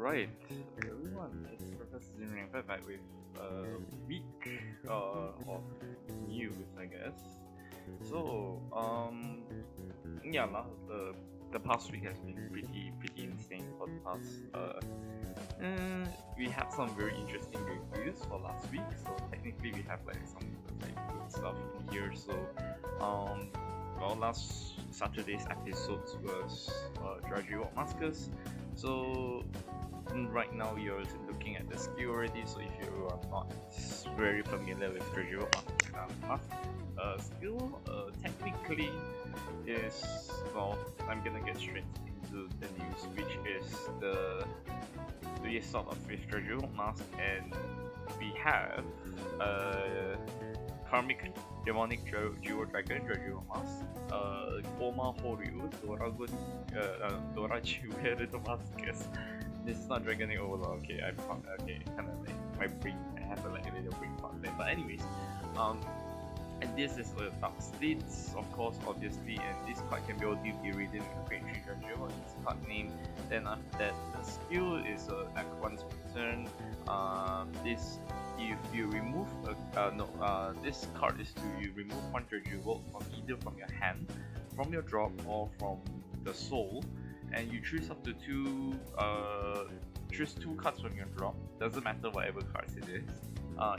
Alright, everyone, it's Professor Zimring back with a week of news, I guess. So, yeah, the past week has been pretty insane for the past. We had some very interesting reviews for last week, so technically we have like some like good stuff in here. So, well, last Saturday's episodes was Drudgery Walk Maskers. So right now you're looking at the skill already, so if you are not very familiar with Drudgery Walk skill, technically is, well, I'm gonna get straight into the news, which is the sort of with Drudgery Walk Mask, and we have Karmic Demonic Duo Dragon Drudgery Walk Mask, Oma Horyu Dora Chiwe Little Maskers. This is not Dragoning Overlord. Okay, okay, kind of like my brain. I have a little brain fart there. But anyways, and this is the dark states, of course, obviously, and this card can be only be reading with Grade 3 Drudgery Walk. This card name. Then after that, the skill is at once per turn. This if you remove this card is to you remove one Drudgery Walk from either from your hand, from your drop, or from the soul, and you choose up to choose two cards from your drop. Doesn't matter whatever cards it is.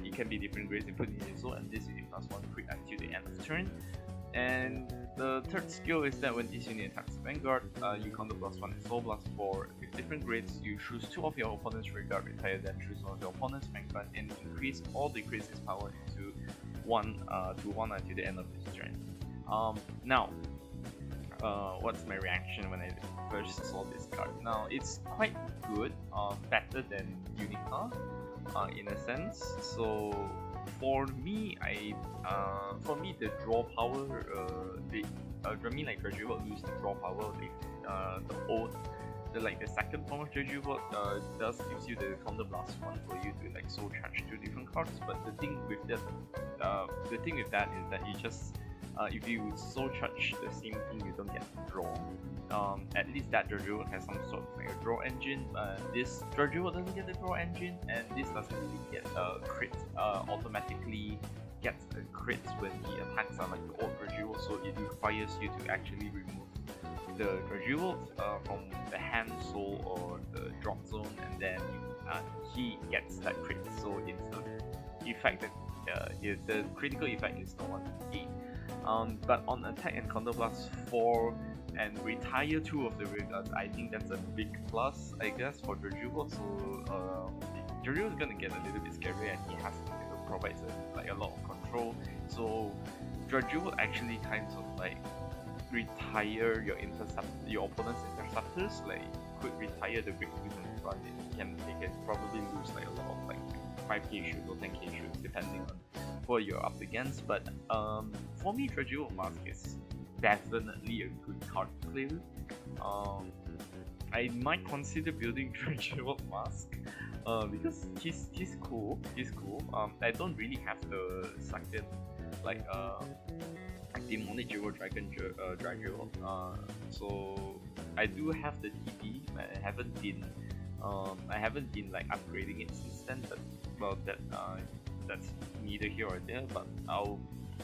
It can be different grades input in your soul, and this unit plus one crit until the end of turn. And the third skill is that when this unit attacks Vanguard, you counter +1 and soul blast for with different grades. You choose two of your opponent's Vanguard, retire them, choose one of your opponent's Vanguard, and increase or decrease its power into one until the end of this turn. Now, what's my reaction when I first saw this card? Now, it's quite good, better than Unica, in a sense. So for me, the draw power, like Drudgery Walk lose the draw power. The second form of Drudgery Walk does gives you the counter blast one for you to like soul charge two different cards. But the thing with that is that you just if you soul charge the same thing, you don't get to draw. At least that Drudgery Walk has some sort of like a draw engine. This Drudgery Walk doesn't get the draw engine, and this doesn't really get a crit. Automatically gets a crit when the attacks are like the old Drudgery Walk, so it requires you to actually remove the Drudgery Walk from the hand, soul, or the drop zone, and then he gets that crit. So it's the effect that the critical effect is not 1/8. But on attack and counter blast 4 and retire 2 of the Vanguards, I think that's a big plus, I guess, for Drudgery Walk. So Drudgery Walk is gonna get a little bit scary, and he has provides a lot of control. So Drudgery Walk actually kind of like retire your opponent's interceptors. Like could retire the big twos in front. They can probably lose like a lot of like 5k shoots or 10k shoots depending on what you're up against. But for me, Drudgery Walk Mask is definitely a good card to play with. I might consider building Drudgery Walk Mask because he's cool. I don't really have the second like Demonic Duo Dragon Drudgery Walk. So I do have the TP. I haven't been like upgrading it since then. But well, that's neither here or there. But I'll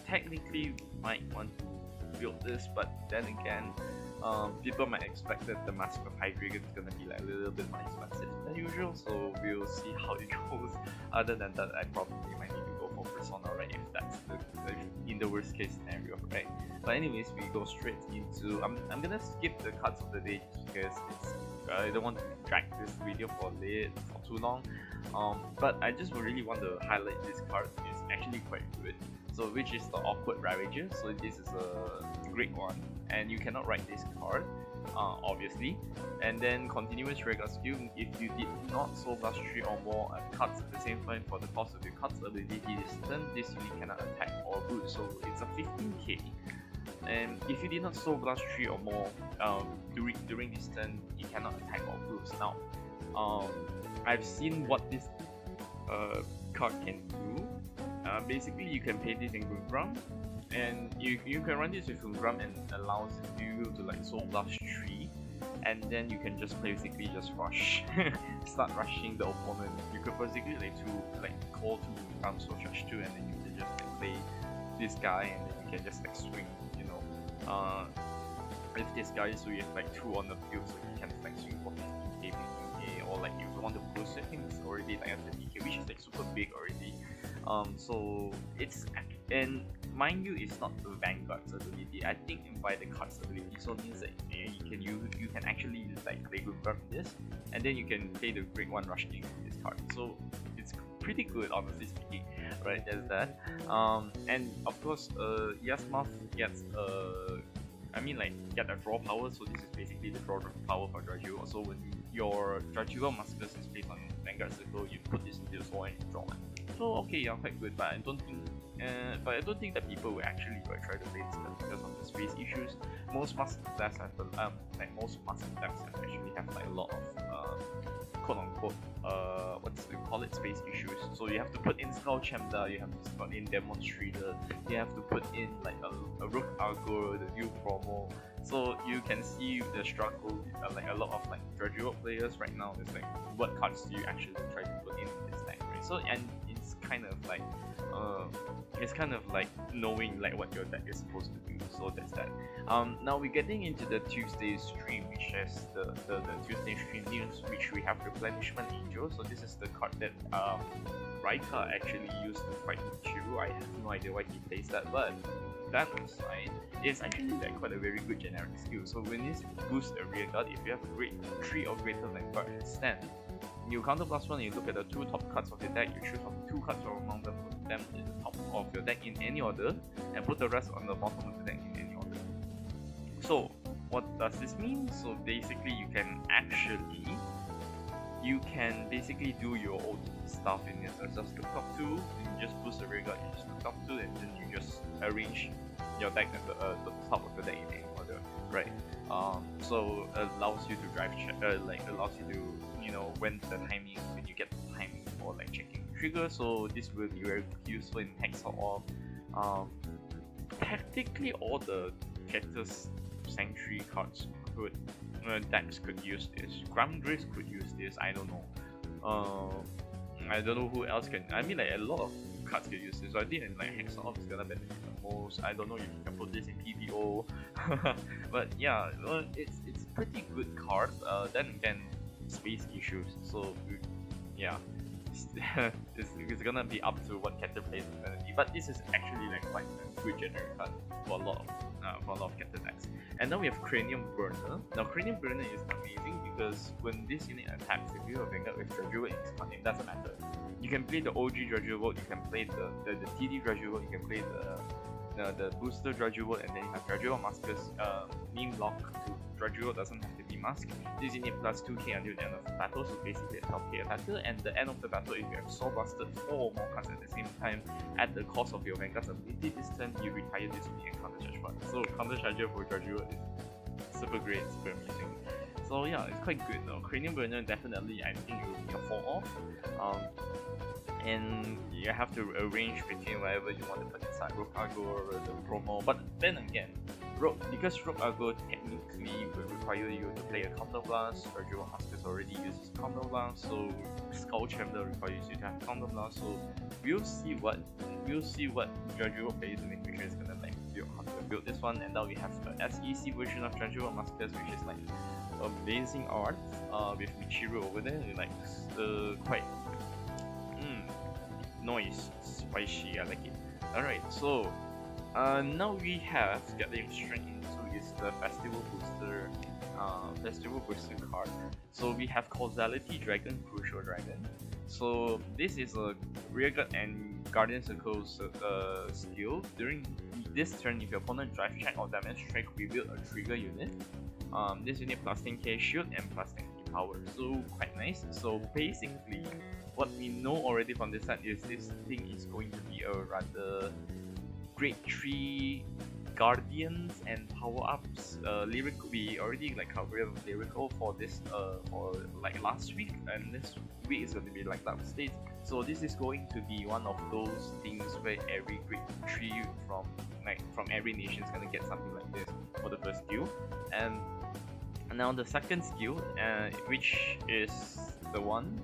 technically might want to build this, but then again, people might expect that the Mask of High Dragon is gonna be like a little bit more expensive than usual, so we'll see how it goes. Other than that, I probably might need to go for Persona, right? If that's in the worst case scenario, right? But anyways, we go straight into. I'm gonna skip the cards of the day because I don't want to drag this video for too long. But I just really want to highlight this card. It's actually quite good. So which is the Awkward Ravager. So this is a great one, and you cannot write this card, obviously. And then continuous regular skill. If you did not soul blast 3 or more cards at the same time for the cost of your card's ability this turn, this unit cannot attack or root. So it's a 15k. And if you did not soul blast 3 or more during this turn, you cannot attack or boost. Now, I've seen what this card can do. Basically, you can pay this in Gungram, and you can run this with Gungram, and allows you to like soul blast 3 and then you can just basically just rush, start rushing the opponent. You could basically call to soul charge 2, and then you can just play this guy, and then you can just swing, with this guy, so you have 2 on the field, so you can swing for 15k, 15k, or if you want to boost it, I think it's already a 30k, which is super big already. So it's, and mind you, it's not the Vanguard's ability. I think by the card's ability, so it means that you can actually play good from this, and then you can play the Grade 1 Rush King with this card. So it's pretty good, honestly speaking, right? There's that. And of course, Yasmaf gets get a draw power. So this is basically the draw power for Dragula. So when your Dragula Muscus is placed on Vanguard Circle, you put this into the sword and you draw one. So okay, yeah, quite good, but I don't think that people will actually try to play this card because of the space issues. Most Muscle decks have actually have a lot of quote unquote space issues. So you have to put in Skull Chamber, you have to put in Demonstrator, you have to put in a Rook Argo, the new promo. So you can see the struggle. A lot of Dragula players right now is what cards do you actually try to put in this deck, right? So, and it's kind of knowing what your deck is supposed to do. So that's that. Now we're getting into the Tuesday stream, which is the Tuesday stream news, which we have Replenishment Angel. So this is the card that Raika actually used to fight Michiru. I have no idea why he plays that, but that aside, it's actually quite a very good generic skill. So when you boost a rear guard, if you have a grade 3 or greater Vanguard stand, you counter +1, you look at the 2 top cards of your deck, you choose from 2 cards from among them, put them in the top of your deck in any order, and put the rest on the bottom of the deck in any order. So what does this mean? So basically you can basically do your own stuff in this. So just look up 2, and you just boost the rear guard, you just look up 2, and then you just arrange your deck at the top of the deck in any order, right? So allows you to drive allows you to when you get the timing for checking trigger. So this will be very useful in Hexa Orb. Technically all the Cactus Sanctuary cards decks could use this. Gramdris could use this, I don't know. I don't know who else can. A lot of cards can use this. So I think Hexa Orb is gonna benefit the most. I don't know if you can put this in PBO. But yeah, it's pretty good card. Then again, space issues. So yeah, it's gonna be up to what Cactus plays is gonna be. But this is actually quite a good generic card for a lot of Cactus decks. And then we have Cranium Burner. Now Cranium Burner is amazing because when this unit attacks, if you have Vanguard with Dragula in its name, doesn't matter. You can play the OG Dragula, you can play the TD Dragula, you can play the booster Dragula, and then you have Dragula Muscus meme lock to Dragula doesn't have to be masked. This unit plus 2k until the end of the battle, so basically a 12k attacker. And the end of the battle, if you have Soul Blasted 4 or more cards at the same time at the cost of your Vanguard's ability, this turn you retire this unit and counter charge 1. So counter charger for Dragula is super great, super amazing. So yeah, it's quite good though. Cranium Burner definitely, I think it will be a 4-off. And you have to arrange between whatever you want to put inside Rook Argo or the promo. But then again, because Rook Argo technically will require you to play a Counter Blast, Dragula Muscus already uses Counter Blast, so Skull Chamber requires you to have Counter Blast. So we'll see what Dragula plays in the future is gonna build this one. And now we have the SEC version of Dragula Muscus, which is amazing art with Michiru over there, quite noise, spicy, I like it. Alright, so now we have getting straight into is the Festival Booster card. So we have Causality Dragon, Crucial Dragon. So this is a rearguard and Guardian Circle skill. During this turn, if your opponent drive check or damage check, reveal a trigger unit. This unit plus 10k shield and plus 10k power, so quite nice. So basically, what we know already from this set is this thing is going to be a rather grade 3 guardians and power ups. Lyrical, we already covered lyrical for this for last week, and this week is going to be Dark State. So this is going to be one of those things where every grade 3 from every nation is gonna get something like this for the first skill. And Now the second skill, which is the one,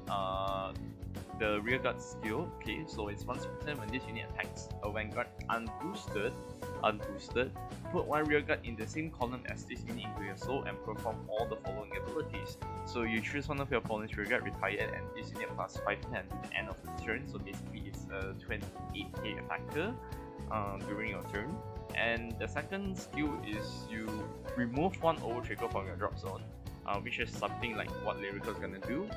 the rearguard skill. Okay, so it's 1% when this unit attacks a Vanguard unboosted, put one rearguard in the same column as this unit into your soul and perform all the following abilities. So you choose one of your opponent's rearguard, retire it, and this unit plus 5 until the end of the turn. So basically it's a 28k attacker during your turn. And the second skill is you remove one overtrigger from your drop zone, which is something like what Lyrical is gonna do.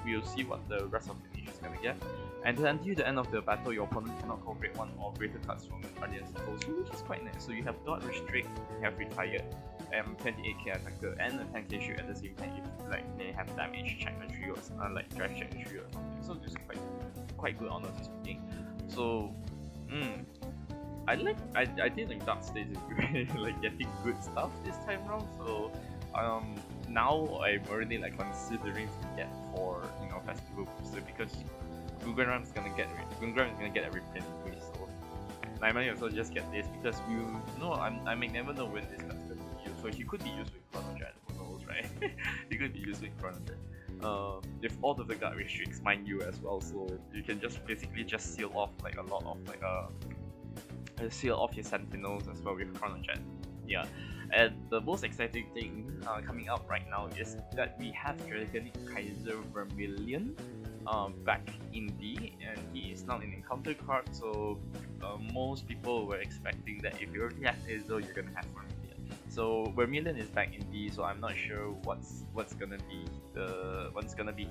We'll see what the rest of the niche is gonna get. And then until the end of the battle, your opponent cannot cooperate one or greater cards from the Guardian's control, which is quite nice. So you have Dot Restrict, you have Retired, 28k attacker, and a 10k shield at the same time if like they have damage check the tree or like drive check the tree or something. So this is quite good, honestly speaking. So I think like Dark Stage is really like getting good stuff this time around. So now I'm already like considering to get for Festival Booster, because Vanguard is gonna get a reprint anyway. So I might as well just get this, because I may never know when this card's gonna be used. So he could be used with Chronojet, who knows, right? He could be used with Chronojet. If all of the guard restricts mind you as well, so you can just basically just seal off like a lot of like seal off your sentinels as well with Chronojet. Yeah, and the most exciting thing coming up right now is that we have Dragonic Kaiser VERMILLION back in D, and he is now an encounter card. So most people were expecting that if you already have Hazel, you're gonna have VERMILLION. So VERMILLION is back in D, so I'm not sure what's gonna be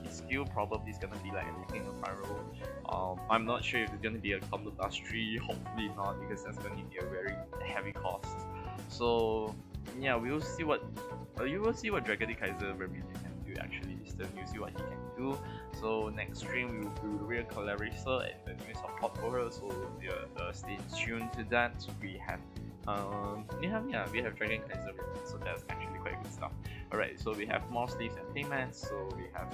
his skill. Probably it's gonna be like attacking a pyro. I'm not sure if it's gonna be a combo plus 3. Hopefully not, because that's gonna be a very heavy cost. So yeah, we will see what you will see what Dragonic Kaiser VERMILLION can do. Actually, you'll see what he can do. So next stream we will do real Clarissa and the new support for her. So stay tuned to that. We have we have Dragonic Kaiser, so that's actually quite good stuff. Alright, so we have more sleeves and payments. So we have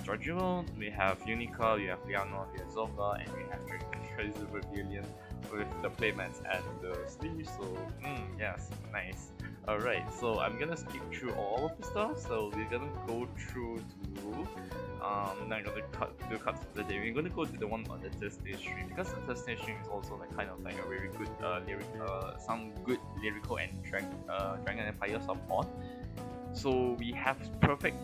Giorgio, we have Unica, we have Liano, we have Zolga, and we have Dragonic Kaiser VERMILLION with the playmats and the sleeves. So yes, nice. Alright, so I'm gonna skip through all of the stuff. So we're gonna go through to now I'm gonna do cuts for the day. We're gonna go to the one on the Thursday stream, because the Thursday stream is also like kind of like a very good some good lyrical and Dragon Empire support. So we have perfect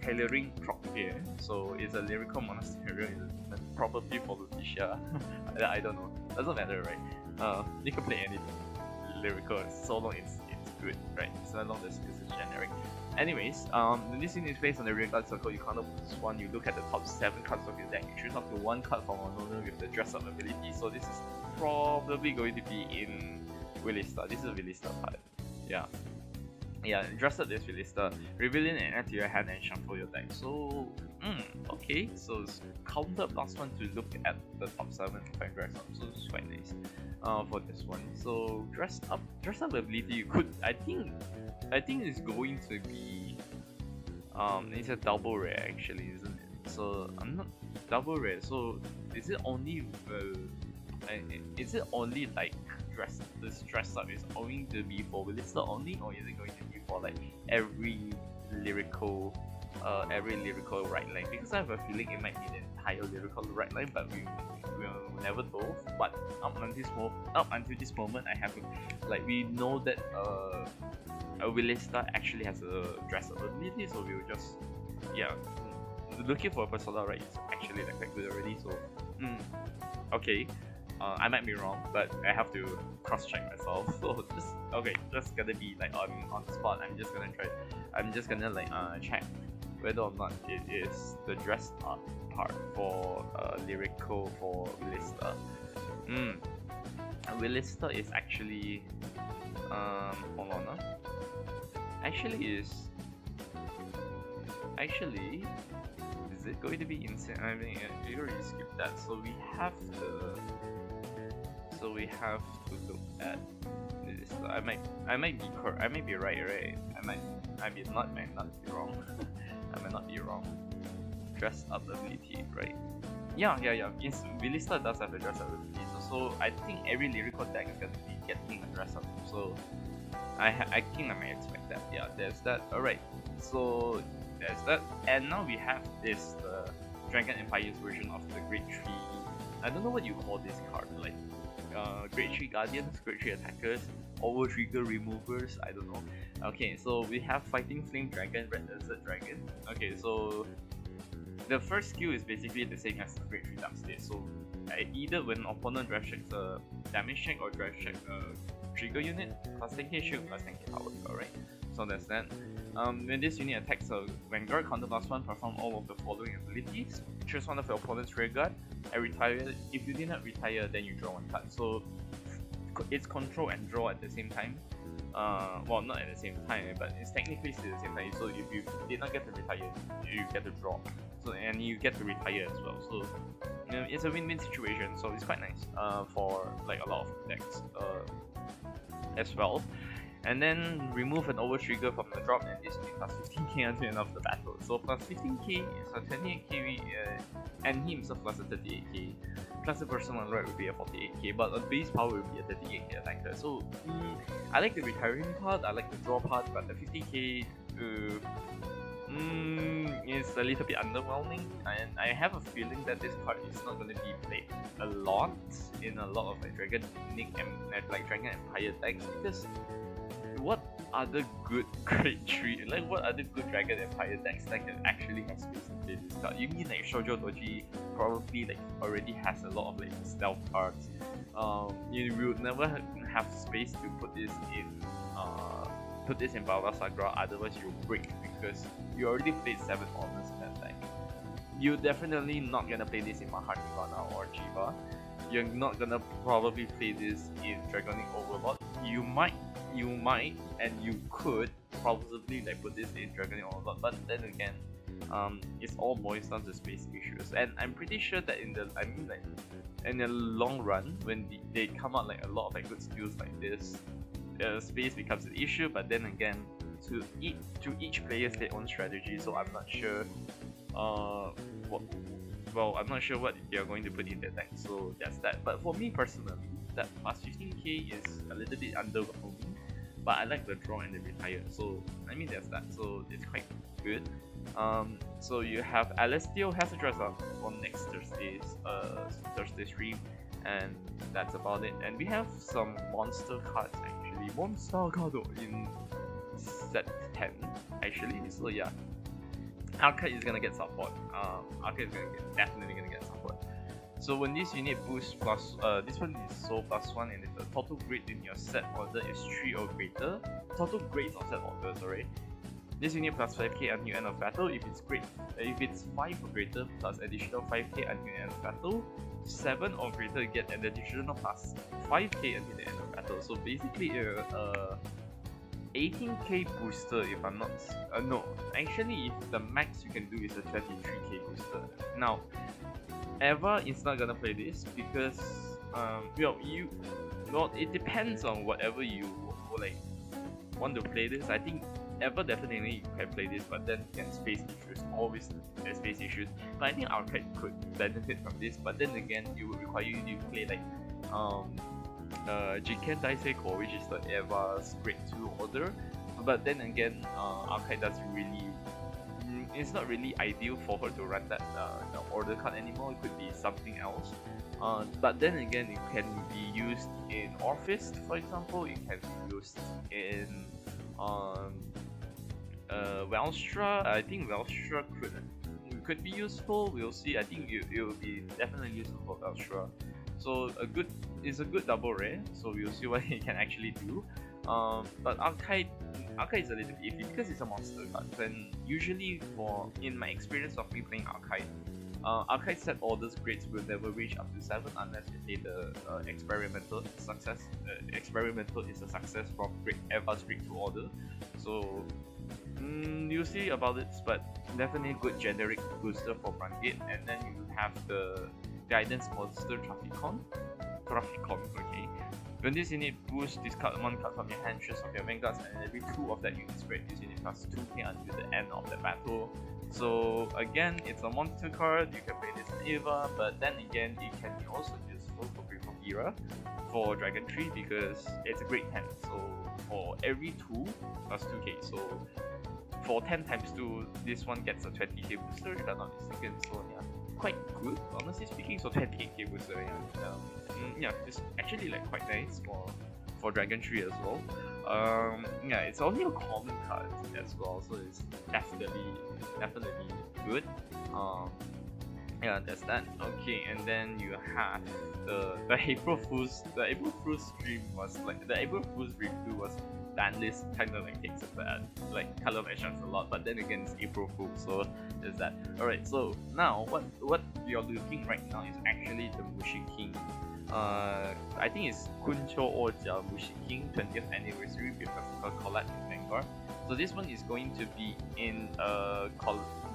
tailoring prop here. So it's a lyrical monasterium, probably for Lutetia. I don't know. Doesn't matter, right? You can play anything lyrical, so long it's good, right? So long as it's generic. Anyways, this thing is based on the rear guard circle. You can't open this one. You look at the top 7 cards of your deck. You choose up to 1 card from an owner with the dress up ability. So this is probably going to be in Willista. This is a Willista part. Yeah. Yeah, dress up this Willista, reveal it and add to your hand and shuffle your deck. So, okay, so it's counter +1 to look at the top 7 if I dress up, so it's quite nice for this one. So dress up ability, you could, I think it's going to be, it's a double rare actually, isn't it? So I'm not double rare, so is it only like this dress up is going to be for Willista only, or is it going to be for like every lyrical right line? Because I have a feeling it might be the entire lyrical right line, but we will never know. But up until this moment, I have we know that Willista actually has a dress up ability, so we'll just looking for a Persona right is actually like quite good already. So okay. I might be wrong, but I have to cross-check myself. So just gonna be like on the spot. I'm just gonna check whether or not it is the dressed up part for lyrical for Willista. Willista is actually hold on. Actually, is it going to be insane? I mean, you already skipped that. So we have to look at this. I might be correct. I might be right. I might not be wrong. I might not be wrong. Dress up ability, right? Yeah. Willista does have a dress up ability. So I think every lyrical deck is gonna be getting a dress up. So I think I may expect that. Yeah, there's that. Alright, so there's that. And now we have this Dragon Empire's version of the Grade 3. I don't know what you call this card, like Grade 3 Guardians, Grade 3 Attackers, Over Trigger Removers, I don't know. Okay, so we have Fighting Flame Dragon, Red Desert Dragon. Okay, so the first skill is basically the same as the Grade 3 Dark State. So either when an opponent drive checks a damage check or drive check a trigger unit, plus 10k shield, plus 10k power. Alright, so that's that. When this unit attacks a Vanguard, counter +1, perform all of the following abilities. Choose one of your opponent's rear guard and retire. If you did not retire, then you draw one card. So it's control and draw at the same time. Well, not at the same time, but it's technically still the same time. So if you did not get to retire, you get to draw. So and you get to retire as well. So you know, it's a win-win situation. So it's quite nice for like a lot of decks as well. And then remove an over trigger from the drop, and this will be plus 15k until the end of the battle. So plus 15k is a 28k, and he himself plus a 38k. Plus the person on the right will be a 48k, but on base power will be a 38k attacker. So I like the retiring part, I like the draw part, but the 50k is a little bit underwhelming, and I have a feeling that this card is not going to be played a lot in a lot of like Dragon Empire decks, because what other good Grade 3, like what other good Dragon Empire decks that can actually have space to play this card? You mean like Shoujo Doji probably like already has a lot of like stealth cards. You will never have space to put this in Baba Sagra, otherwise you'll break, because you already played 7 honors in that deck. You're definitely not gonna play this in Mahanivana or Jiva. You're not gonna probably play this in Dragonic Overlord. You might, and you could probably like put this in Dragonic Overlord, but then again, it's all boils down to space issues. And I'm pretty sure that in the long run, when they come out like a lot of like good skills like this, space becomes an issue. But then again, to each player's their own strategy. So I'm not sure. I'm not sure what they are going to put in their deck. So that's that. But for me personally, that plus 15k is a little bit underwhelming. But I like the draw and the retire. So I mean that's that. So it's quite good. So you have Alestio has a dress up on next Thursday stream, and that's about it. And we have some monster cards actually. Monster card in set 10 actually. So yeah, Arcade is gonna get support. Arcade is definitely gonna get support. So when this unit boosts plus, this one is so +1, and if the total grade in your set order is 3 or greater, total grades of set order, sorry. This unit plus 5k until end of battle. If it's 5 or greater, plus additional 5k until end of battle. 7 or greater, get an additional plus 5k until the end of battle. So basically, 18k booster if I'm not no, actually if the max you can do is a 23k booster. Now Eva is not gonna play this because it depends on whatever you like want to play this. I think Eva definitely can play this, but then again, space issues, always space issues. But I think Arcade could benefit from this, but then again it would require you to play like Jiken Daiseiko, which is the Eva's grade 2 order. But then again, Arcade doesn't really, it's not really ideal for her to run that order card anymore. It could be something else. But then again, it can be used in Orphist, for example. It can be used in Velstra. I think Velstra could be useful. We'll see. I think it will be definitely useful for Velstra. So it's a good double rare, so we'll see what it can actually do. But Arcade is a little bit iffy because it's a monster card, and usually in my experience of me playing Arcade set orders grades will never reach up to 7 unless you play the experimental success. Experimental is a success from Eva's grade 2 order. So you'll see about it, but definitely a good generic booster for Brangate. And then you have the Guidance Monster Traficon, okay. When this unit boosts, discard 1 card from your hand, choose of your Vanguards, and every 2 of that unit's grade, this unit plus 2k until the end of the battle. So again, it's a monster card, you can play this in Eva, but then again, it can be also useful for Era for Dragon Tree because it's a grade 10, so or every 2 plus 2k. So for 10 times 2, this one gets a 20k booster, if I'm not mistaken. So yeah, quite good, honestly speaking. So 20k booster, yeah. Yeah, it's actually like quite nice for Dragon Tree as well. Yeah, it's only a common card as well, so it's definitely good. Yeah, that's that. Okay, and then you have the April Fool's stream was like the April Fool's review was ban list kind of like takes a bad like color matchups a lot, but then again it's April Fool, so there's that. Alright, so now what you're looking right now is actually the Mushi King. I think it's Kuncho Oja Mushi King 20th anniversary with a collab with Vanguard. So this one is going to be in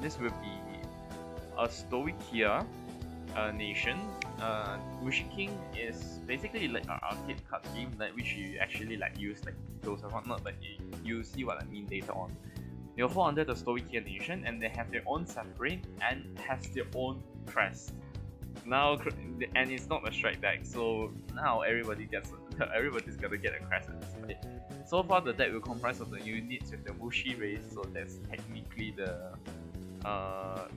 this will be a Stoichia nation. Mushi King is basically like an arcade card game like which you actually like use like those and whatnot, but you see what I mean later on. They'll fall under the Stoichia nation and they have their own separate and has their own crest. Now, and it's not a strike deck, so now everybody's gonna get a crest at this point. So far the deck will comprise of the units with the Mushi race, so that's technically the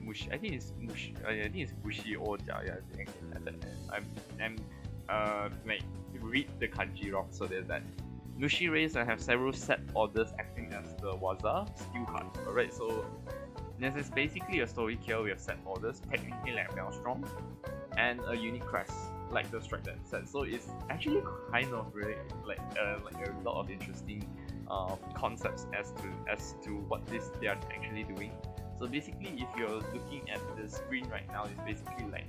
Mushi. I think it's Mushi. I think it's Mushi Oja. Yeah, I'm like read the kanji wrong, so there's that. Mushi race and have several set orders acting as the Waza skill card. Alright, so this is basically a story kill with set orders, technically like Maelstrom, and a unique crest like the strike that set. So it's actually kind of really like a lot of interesting concepts as to what they are actually doing. So basically, if you're looking at the screen right now, it's basically like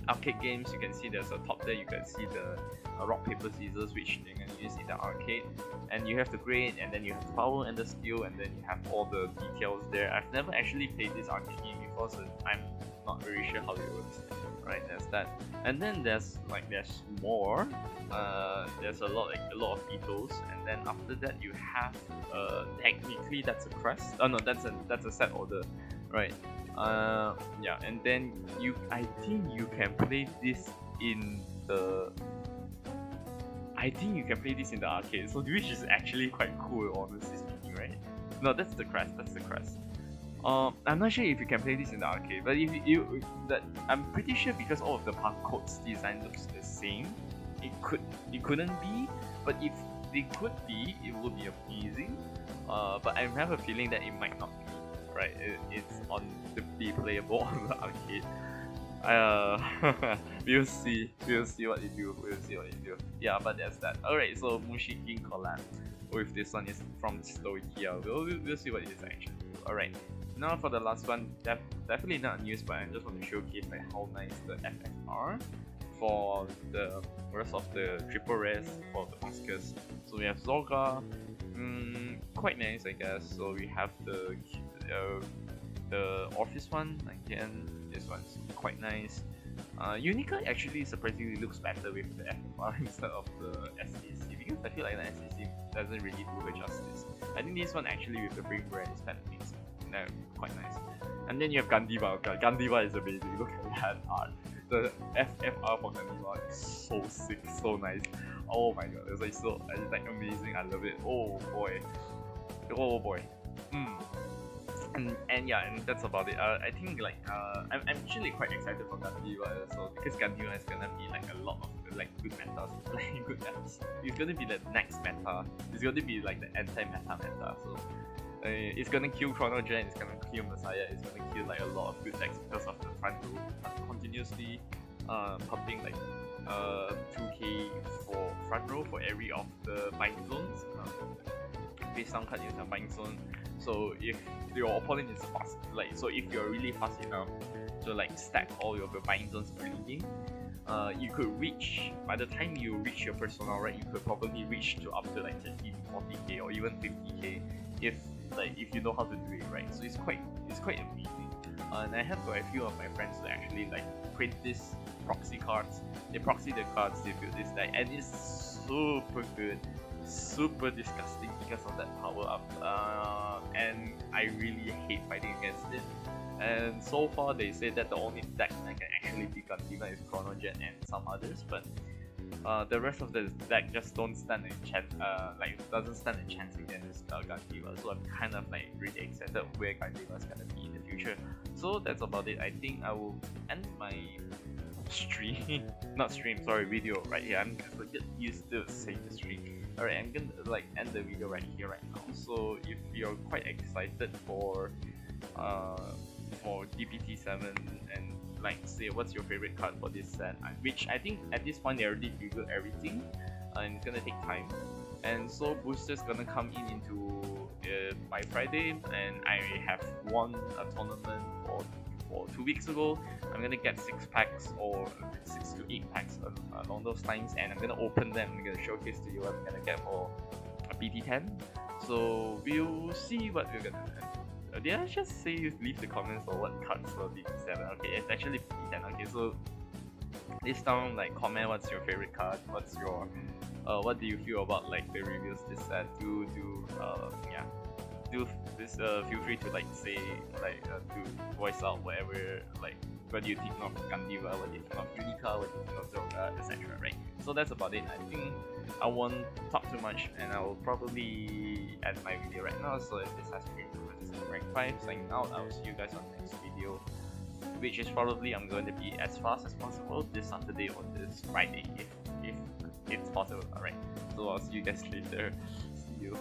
arcade games. You can see there's a top there. You can see the rock paper scissors, which you can use in the arcade, and you have the grade, and then you have the power and the skill, and then you have all the details there. I've never actually played this arcade game before, so I'm not very sure how it works. Right, that's that. And then there's more. There's a lot of details, and then after that you have technically that's a crest. Oh no, that's a set order, right? Yeah, and then I think you can play this in the. I think you can play this in the arcade, so which is actually quite cool, honestly speaking, right? No, that's the crest. That's the crest. I'm not sure if you can play this in the arcade, but I'm pretty sure because all of the barcodes design looks the same, it couldn't be. But if they could be, it would be amazing. But I have a feeling that it might not be. Right? It's on the be playable on the arcade. We'll see what you do. Yeah, but that's that. Alright, so Mushi King collab with this one is from Stoichia. We'll see what it is actually. Alright. Now for the last one, definitely not news, but I just want to showcase like how nice the FFR for the rest of the triple rares for the maskers. So we have Zorga, quite nice I guess. So we have the Orpheus one again. This one's quite nice. Unica actually surprisingly looks better with the FFR instead of the SAC, because I feel like the SAC doesn't really do it justice. I think this one actually with the Bring Brand is kind of amazing. No, quite nice. And then you have Gandiva. Gandiva is amazing. Look at that art. The FFR for Gandiva is so sick, so nice. Oh my god, it's like amazing. I love it. Oh boy. And yeah, and that's about it. I think like I'm actually quite excited for Gandiva as well, because Gandiva is gonna be like a lot of like good metas, like good metas. It's gonna be the next meta. It's gonna be like the anti-meta meta. So it's gonna kill Chrono Gen, it's gonna kill Messiah, it's gonna kill like a lot of good decks because of the front row continuously pumping like 2k for front row for every of the bind zones. Face down card is a bind zone. So if your opponent is fast, like so if you're really fast enough to like stack all your bind zones early game, you could reach, by the time you reach your persona, right, you could probably reach to up to like 30 to 40k or even 50k if you know how to do it right. So it's quite amazing. And I have got a few of my friends who actually like print this proxy cards. They proxy the cards, they build this deck, and it's super good, super disgusting because of that power up. And I really hate fighting against it. And so far they say that the only deck that can actually beat Gandiva is Chrono Jet and some others, but The rest of the deck just don't stand a chance, doesn't stand a chance against Gandiva. So I'm kind of like really excited where Gandiva is gonna be in the future. So that's about it. I think I will end my stream, not stream, sorry, video right here. I'm gonna get used to saying the stream. Alright, I'm gonna like end the video right here, right now. So if you're quite excited for DPT7 and like say what's your favorite card for this set, which I think at this point they already figured everything, and it's gonna take time. And so boosters gonna come into by Friday, and I have won a tournament for 2 weeks ago. I'm gonna get 6 packs or 6 to 8 packs along those times, and I'm gonna open them. I'm gonna showcase to you what I'm gonna get for a BT10. So we'll see what we're gonna. Did I just say leave the comments for what cards for BT7? Okay, it's actually BT10. Okay, so list down, like comment what's your favorite card, what's your what do you feel about like the reviews this set. Do this feel free to like say like to voice out whatever, like what do you think of Gandiva, what do you think of Unica, what do you think of Zoga, etc. Right? So that's about it. I think I won't talk too much, and I will probably end my video right now. So this has been Rank 5 signing out. I will see you guys on the next video, which is probably I'm going to be as fast as possible this Saturday or this Friday if it's possible. Alright, so I'll see you guys later. See you.